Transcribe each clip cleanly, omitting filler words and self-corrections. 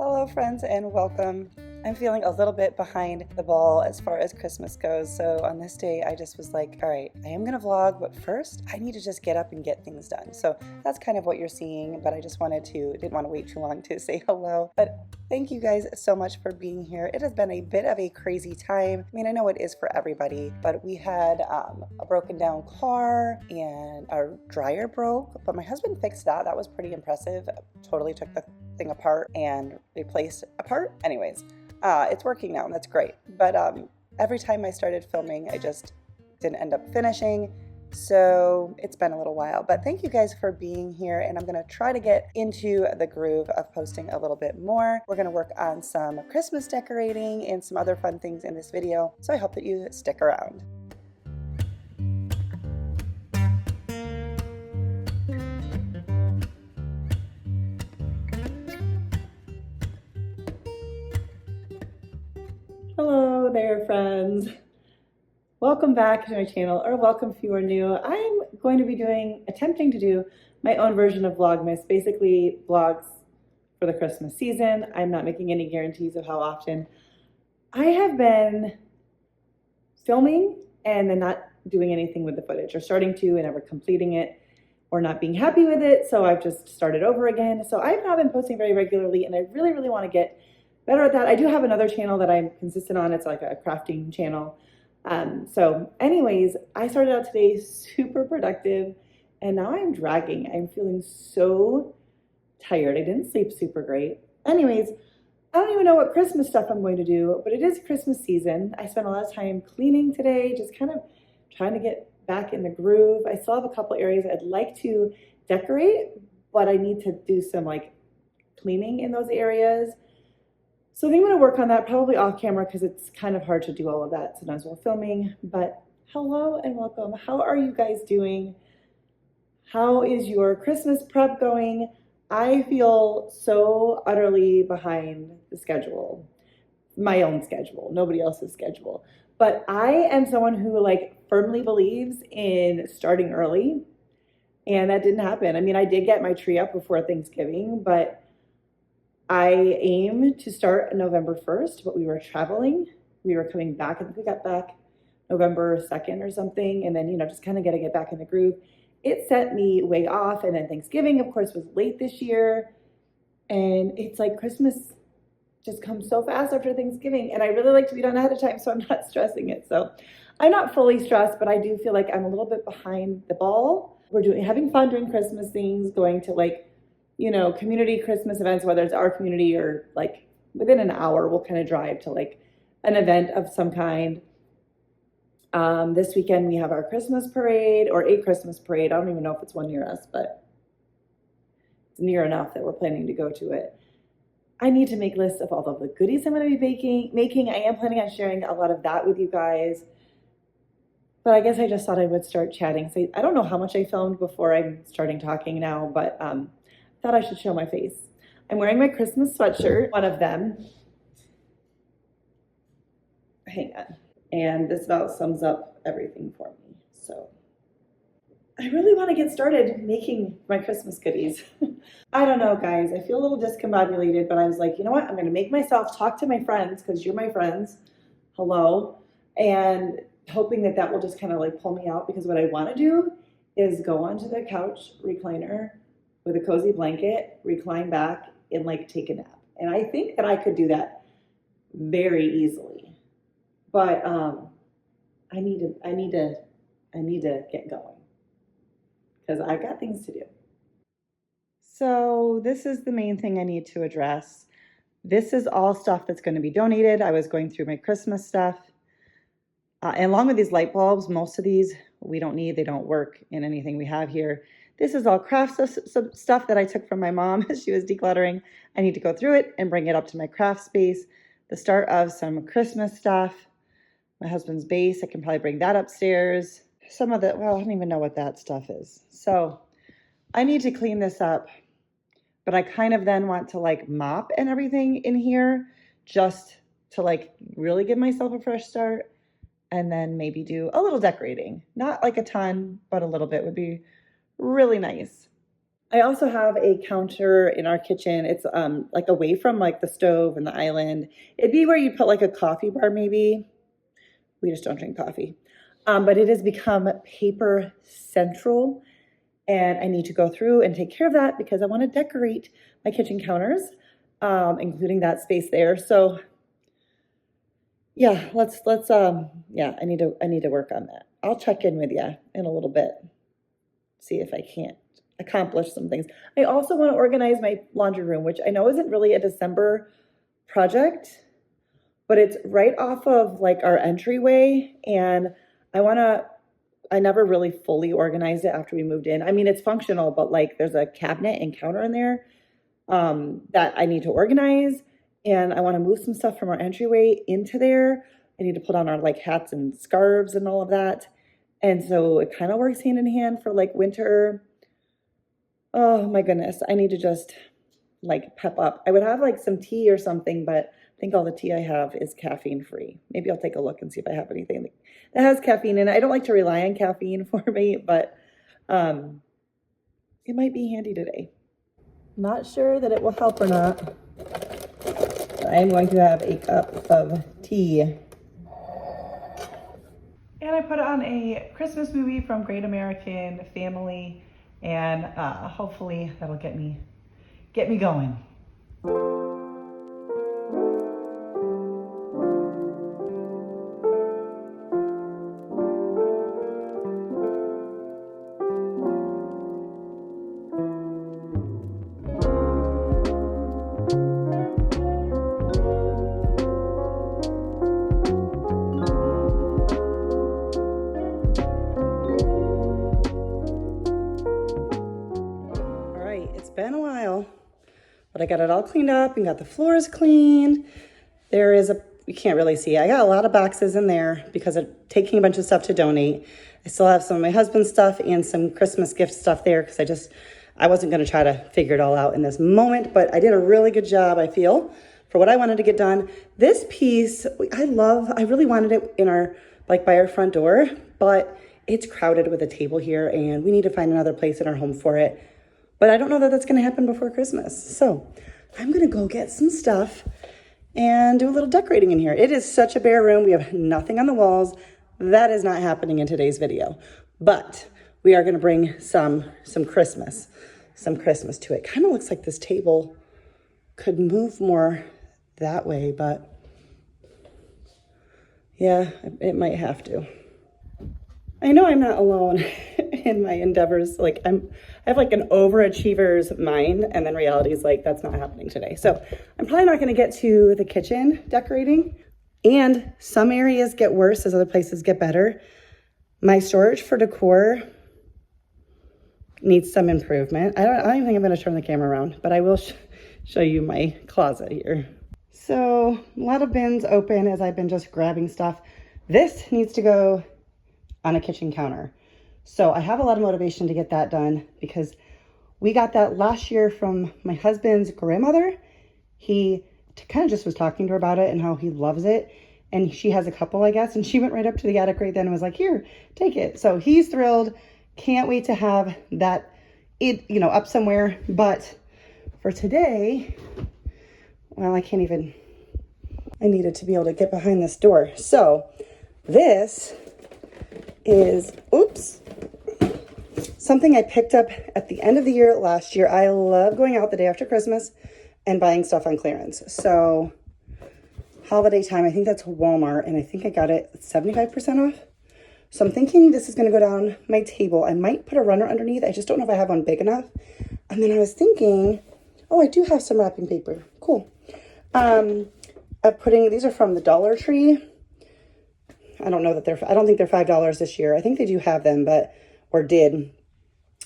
Hello friends and welcome. I'm feeling a little bit behind the ball as far as Christmas goes, so on this day I just was like, all right, I am gonna vlog, but first I need to just get up and get things done. So that's kind of what you're seeing, but I just didn't want to wait too long to say hello. But thank you guys so much for being here. It has been a bit of a crazy time. I mean, I know it is for everybody, but we had a broken down car and our dryer broke, but my husband fixed that. That was pretty impressive. Totally took the thing apart and replaced a part. Anyways, it's working now and that's great. But every time I started filming, I just didn't end up finishing. So it's been a little while, but thank you guys for being here, and I'm gonna try to get into the groove of posting a little bit more. We're gonna work on some Christmas decorating and some other fun things in this video, so I hope that you stick around. Hello there, friends. Welcome back to my channel, or welcome if you are new. I'm going to be attempting to do my own version of Vlogmas, basically vlogs for the Christmas season. I'm not making any guarantees of how often. I have been filming and then not doing anything with the footage, or starting to and never completing it, or not being happy with it, so I've just started over again. So I've not been posting very regularly, and I really want to get better at that. I do have another channel that I'm consistent on. It's like a crafting channel. So anyways, I started out today super productive, and now I'm dragging. I'm feeling so tired. I didn't sleep super great. Anyways, I don't even know what Christmas stuff I'm going to do, but it is Christmas season. I spent a lot of time cleaning today, just kind of trying to get back in the groove. I still have a couple areas I'd like to decorate, but I need to do some like cleaning in those areas. So I think I'm going to work on that probably off camera, because it's kind of hard to do all of that sometimes while filming. But hello and welcome. How are you guys doing? How is your Christmas prep going? I feel so utterly behind the schedule, my own schedule, nobody else's schedule. But I am someone who like firmly believes in starting early, and that didn't happen. I mean, I did get my tree up before Thanksgiving, but I aim to start November 1st, but we were traveling. We were coming back. I think we got back November 2nd or something. And then, just kind of got to get back in the groove. It set me way off. And then Thanksgiving, of course, was late this year. And it's like Christmas just comes so fast after Thanksgiving. And I really like to be done ahead of time, so I'm not stressing it. So I'm not fully stressed, but I do feel like I'm a little bit behind the ball. We're having fun doing Christmas things, going to like, community Christmas events, whether it's our community or like within an hour, we'll kind of drive to like an event of some kind. This weekend we have our Christmas parade, or a Christmas parade. I don't even know if it's one near us, but it's near enough that we're planning to go to it. I need to make lists of all of the goodies I'm going to be making. I am planning on sharing a lot of that with you guys. But I guess I just thought I would start chatting. So I don't know how much I filmed before I'm starting talking now, but thought I should show my face. I'm wearing my Christmas sweatshirt, one of them. Hang on. And this about sums up everything for me. So I really want to get started making my Christmas goodies. I don't know, guys. I feel a little discombobulated, but I was like, you know what? I'm going to make myself talk to my friends, because you're my friends. Hello. And hoping that that will just kind of like pull me out, because what I want to do is go onto the couch recliner with a cozy blanket, recline back, and like take a nap. And I think that I could do that very easily. But I need to get going, because I've got things to do. So this is the main thing I need to address. This is all stuff that's going to be donated. I was going through my Christmas stuff. And along with these light bulbs, most of these we don't need. They don't work in anything we have here. This is all craft stuff that I took from my mom as she was decluttering. I need to go through it and bring it up to my craft space. The start of some Christmas stuff. My husband's base, I can probably bring that upstairs. Some of the, well, I don't even know what that stuff is. So I need to clean this up. But I kind of then want to like mop and everything in here, just to like really give myself a fresh start. And then maybe do a little decorating. Not like a ton, but a little bit would be really nice. I also have a counter in our kitchen. It's like away from like the stove and the island. It'd be where you put like a coffee bar maybe. We just don't drink coffee. But it has become paper central, and I need to go through and take care of that because I want to decorate my kitchen counters, including that space there. So yeah, yeah, I need to work on that. I'll check in with you in a little bit, see if I can't accomplish some things. I also want to organize my laundry room, which I know isn't really a December project, but it's right off of like our entryway, and I never really fully organized it after we moved in. I mean, it's functional, but like there's a cabinet and counter in there that I need to organize, and I want to move some stuff from our entryway into there. I need to put on our like hats and scarves and all of that. And so it kind of works hand in hand for like winter. Oh my goodness, I need to just like pep up. I would have like some tea or something, but I think all the tea I have is caffeine free. Maybe I'll take a look and see if I have anything that has caffeine in it. I don't like to rely on caffeine for me, but it might be handy today. Not sure that it will help or not. I'm going to have a cup of tea. And I put on a Christmas movie from Great American Family, and hopefully that'll get me going. Been a while, but I got it all cleaned up and got the floors cleaned. You can't really see, I got a lot of boxes in there because I'm taking a bunch of stuff to donate. I still have some of my husband's stuff and some Christmas gift stuff there because I wasn't going to try to figure it all out in this moment, but I did a really good job, I feel, for what I wanted to get done. This piece, I really wanted it in our, like by our front door, but it's crowded with a table here and we need to find another place in our home for it. But I don't know that that's going to happen before Christmas. So I'm going to go get some stuff and do a little decorating in here. It is such a bare room. We have nothing on the walls. That is not happening in today's video. But we are going to bring some Christmas to it. Kind of looks like this table could move more that way, but yeah, it might have to. I know I'm not alone in my endeavors. Like I have like an overachiever's mind, and then reality is like, that's not happening today. So I'm probably not gonna get to the kitchen decorating, and some areas get worse as other places get better. My storage for decor needs some improvement. I don't even think I'm gonna turn the camera around, but I will show you my closet here. So a lot of bins open as I've been just grabbing stuff. This needs to go on a kitchen counter. So I have a lot of motivation to get that done because we got that last year from my husband's grandmother. He kind of just was talking to her about it and how he loves it. And she has a couple, I guess. And she went right up to the attic right then and was like, here, take it. So he's thrilled. Can't wait to have that, up somewhere. But for today, well, I needed to be able to get behind this door. So this is, something I picked up at the end of the year last year. I love going out the day after Christmas and buying stuff on clearance. So holiday time, I think that's Walmart, and I think I got it 75% off. So I'm thinking this is going to go down my table. I might put a runner underneath. I just don't know if I have one big enough. And then I was thinking, I do have some wrapping paper. Cool. These are from the Dollar Tree. I don't think they're $5 this year. I think they do have them, or did.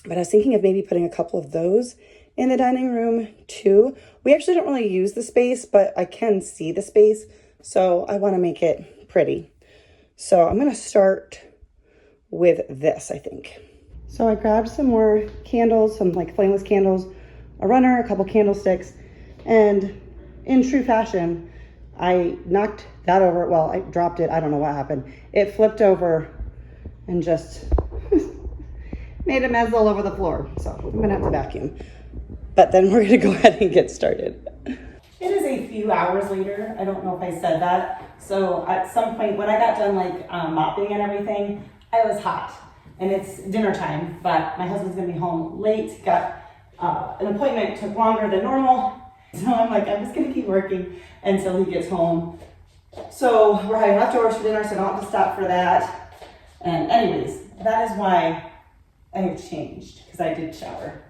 But I was thinking of maybe putting a couple of those in the dining room too. We actually don't really use the space, but I can see the space. So I want to make it pretty. So I'm going to start with this, I think. So I grabbed some more candles, some like flameless candles, a runner, a couple candlesticks, and in true fashion, I knocked that over. Well, I dropped it. I don't know what happened. It flipped over and just, made a mess all over the floor. So I'm gonna have to vacuum. But then we're gonna go ahead and get started. It is a few hours later. I don't know if I said that. So at some point when I got done like mopping and everything, I was hot. And it's dinner time, but my husband's gonna be home late. Got an appointment, took longer than normal. So I'm like, I'm just gonna keep working until he gets home. So we're having leftovers for dinner, so I don't have to stop for that. And anyways, that is why I have changed, because I did shower.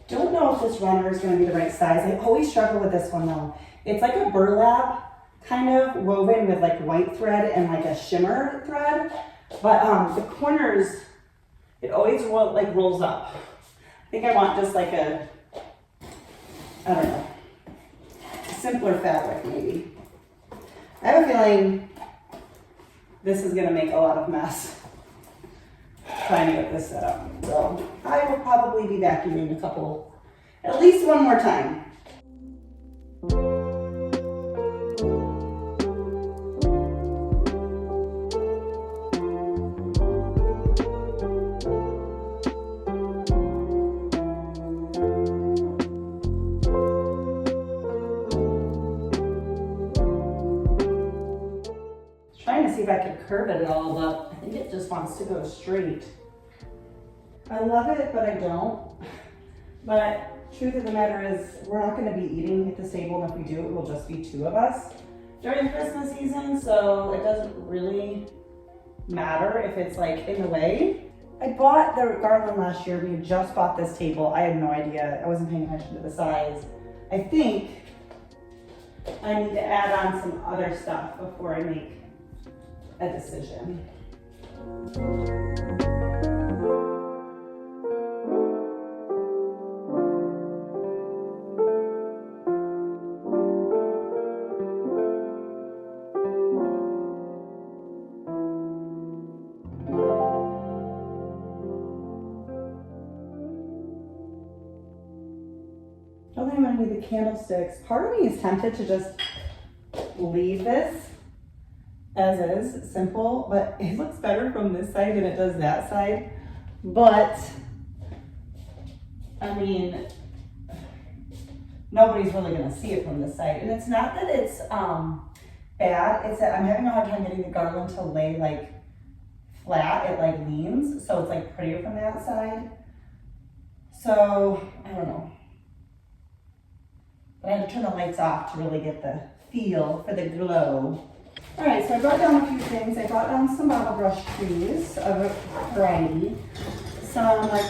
Don't know if this runner is gonna be the right size. I always struggle with this one though. It's like a burlap kind of woven with like white thread and like a shimmer thread. But the corners, it always rolls up. I think I want just like a, I don't know, simpler fabric maybe. I have a feeling this is gonna make a lot of mess trying to get this set up. So I will probably be vacuuming at least one more time. Trying to see if I could curve it at all, but I think it just wants to go straight. I love it, but I don't. But truth of the matter is, we're not gonna be eating at this table, and if we do, it will just be two of us during Christmas season, so it doesn't really matter if it's like in the way. I bought the garland last year. We had just bought this table. I had no idea. I wasn't paying attention to the size. I think I need to add on some other stuff before I make a decision. I don't think I'm gonna need the candlesticks. Part of me is tempted to just leave this as is, simple, but it looks better from this side than it does that side. But, I mean, nobody's really gonna see it from this side. And it's not that it's bad, it's that I'm having a hard time getting the garland to lay like flat, it like leans, so it's like prettier from that side. So, I don't know. But I had to turn the lights off to really get the feel for the glow. All right, so I brought down a few things. I brought down some bottle brush trees of a variety. Some like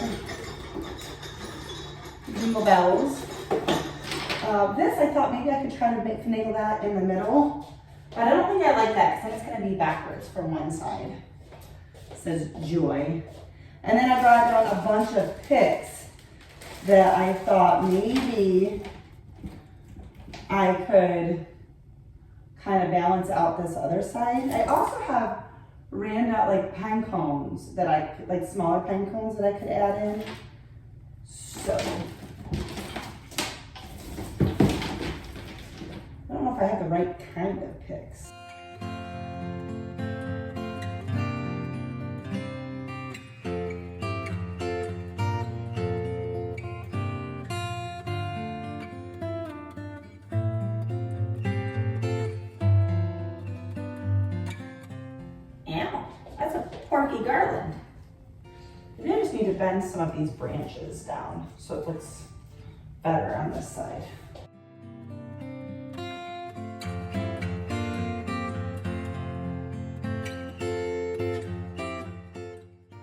jingle bells. This I thought maybe I could try to finagle that in the middle. But I don't think I like that because then it's gonna be backwards from one side. It says joy. And then I brought down a bunch of picks that I thought maybe I could kind of balance out this other side. I also have random like pine cones that I could, like smaller pine cones that I could add in. So I don't know if I have the right kind of picks. That's a porky garland. Maybe I just need to bend some of these branches down so it looks better on this side.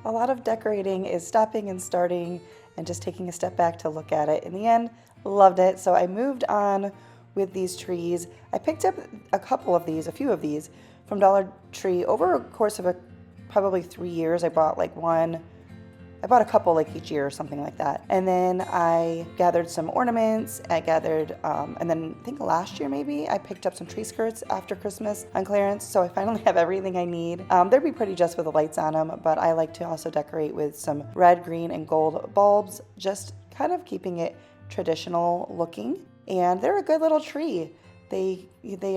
A lot of decorating is stopping and starting and just taking a step back to look at it. In the end, loved it. So I moved on with these trees. I picked up a few of these from Dollar Tree over a course of probably 3 years. I bought a couple like each year or something like that. And then I gathered some ornaments. And then I think last year maybe I picked up some tree skirts after Christmas on clearance. So I finally have everything I need. They'd be pretty just with the lights on them, but I like to also decorate with some red, green, and gold bulbs, just kind of keeping it traditional looking. And they're a good little tree. They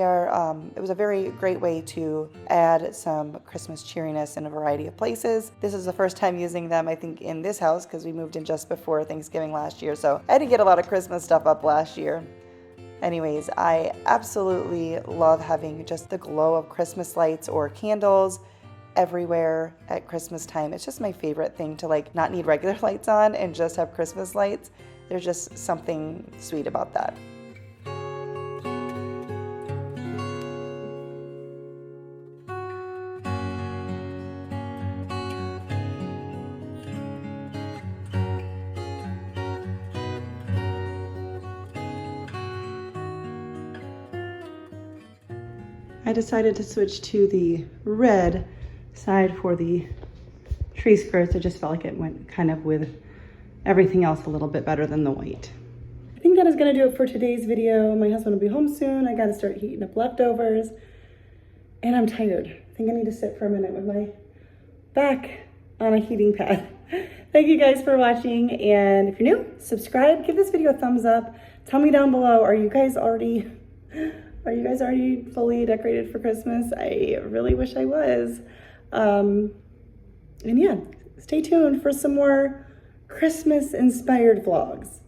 are, it was a very great way to add some Christmas cheeriness in a variety of places. This is the first time using them, I think, in this house because we moved in just before Thanksgiving last year. So I didn't get a lot of Christmas stuff up last year. Anyways, I absolutely love having just the glow of Christmas lights or candles everywhere at Christmas time. It's just my favorite thing to like not need regular lights on and just have Christmas lights. There's just something sweet about that. I decided to switch to the red side for the tree skirts. I just felt like it went kind of with everything else a little bit better than the white. I think that is gonna do it for today's video. My husband will be home soon. I gotta start heating up leftovers. And I'm tired. I think I need to sit for a minute with my back on a heating pad. Thank you guys for watching. And if you're new, subscribe, give this video a thumbs up. Tell me down below, are you guys already fully decorated for Christmas? I really wish I was. And yeah, stay tuned for some more Christmas inspired vlogs.